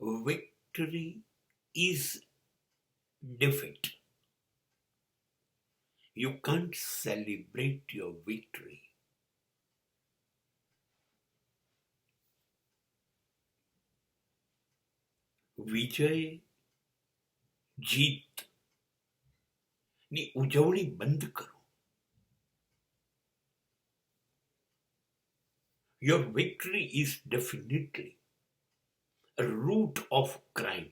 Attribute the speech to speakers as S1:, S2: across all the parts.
S1: Victory is defeat. You can't celebrate your victory. વિજય જીત ની ઉજવણી બંધ કરો. Your victory is definitely a root of crime.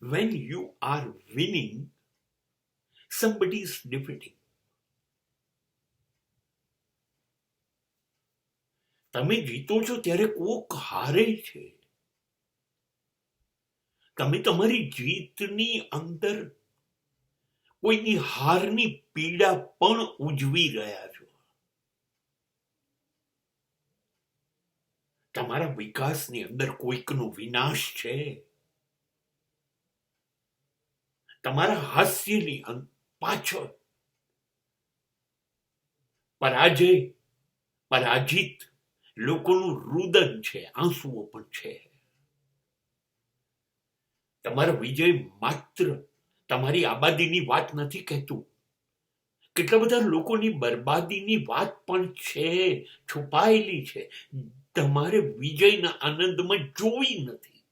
S1: When you are winning, somebody is defeating. તમે જીતો છો ત્યારે કોક હારે છે. તમે તમારી જીતની અંદર કોઈની હારની પીડા પણ ઉજવી રહ્યા છો. તમારા વિકાસની અંદર કોઈકનો વિનાશ છે. તમારા હાસ્યની પાછળ પરાજિત લોકોનું રુદન છે, આંસુઓ પણ છે. તમારો વિજય માત્ર તમારી આબાદીની વાત નથી કહેતું. કેટલા બધા લોકોની બરબાદીની વાત પણ છે, છુપાયેલી છે. તમારે વિજયના આનંદમાં જોવી નથી.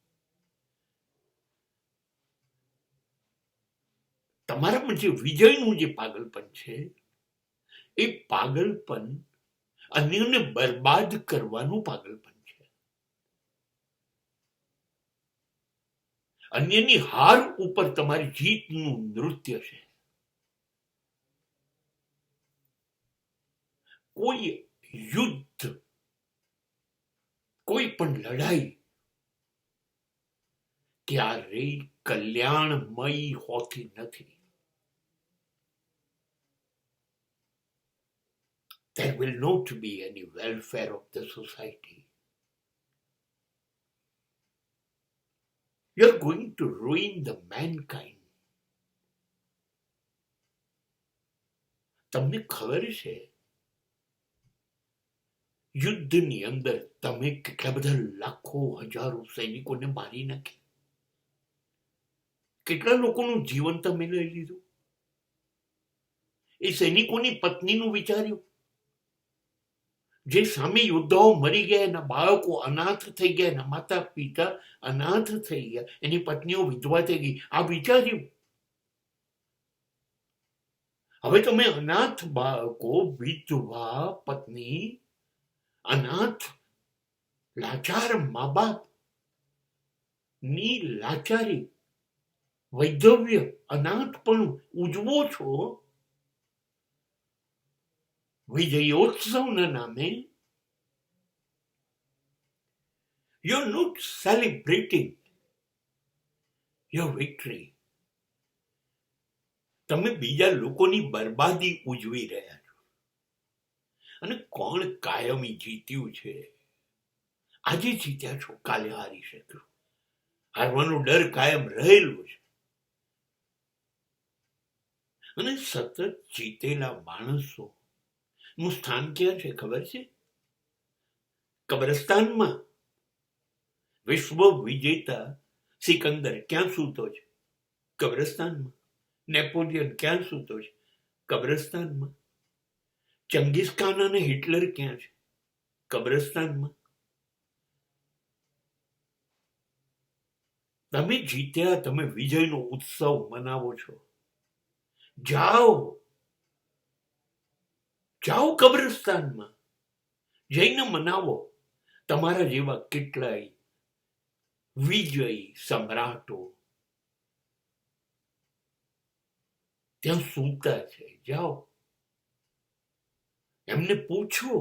S1: તમારામાં જે વિજયનું જે પાગલપન છે, એ પાગલપન અન્યને બરબાદ કરવાનું પાગલપન છે. અન્યની હાર ઉપર તમારી જીતનું નૃત્ય છે. કોઈ યુદ્ધ, કોઈ પણ લડાઈ ક્યારેય કલ્યાણમય હોતી નથી. There will not be any welfare of the society. You're going to ruin the mankind. તમને ખબર છે યુદ્ધની અંદર તમે કેટલા બધા લાખો હજારો સૈનિકોને મારી નાખી? કેટલા લોકોનું જીવન તમે લઈ લીધું? એ સૈનિકોની પત્નીનું વિચાર્યું? જે સામે યોદ્ધાઓ મરી ગયા, એના બાળકો અનાથ થઈ ગયા, એના માતા પિતા અનાથ થઈ ગયા, એની પત્નીઓ વિધવા થઈ ગઈ, આ વિચાર્યું? હવે તમે અનાથ બાળકો, વિધવા પત્ની, અનાથ લાચાર મા બાપ ની લાચારી, વૈધવ્ય, અનાથપણું ઉજવો છો વિજયોત્સવના નામે. You're not celebrating your victory. તમે બીજા લોકોની બરબાદી ઉજવી રહ્યા છો. અને કોણ કાયમી જીત્યું છે? આજે જીત્યા છો, કાલે હારી શકો. હારવાનો ડર કાયમ રહેલો છે. અને સતત જીતેલા માણસો નું સ્થાન ક્યાં છે ખબર છે? કબ્રસ્તાનમાં. વિશ્વ વિજેતા સિકંદર ક્યાં સૂતો છે? કબ્રસ્તાનમાં. નેપોલિયન ક્યાં સૂતો છે? કબ્રસ્તાનમાં. ચંગીઝ ખાન અને હિટલર ક્યાં છે? કબ્રસ્તાનમાં. તમે જીત્યા, તમે વિજયનો ઉત્સવ મનાવો છો. જાઓ કબ્રસ્તાનમાં, જઈને મનાવો. તમારા જેવા કેટલાય વિજયી સમ્રાટો ત્યાં સૂતા છે. જાઓ, એમને પૂછો.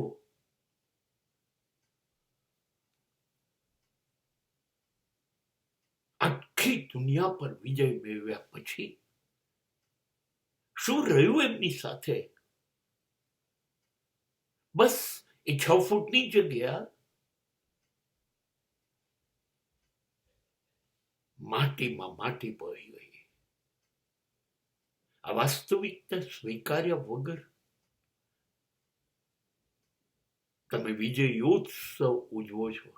S1: આખી દુનિયા પર વિજય મેળવ્યા પછી શું રહ્યું એમની સાથે? બસ એ 6 ફૂટની જગ્યા માટીમાં માટી પડી ગઈ. આ વાસ્તવિકતા સ્વીકાર્યા વગર તમે વિજયોત્સવ ઉજવો છો.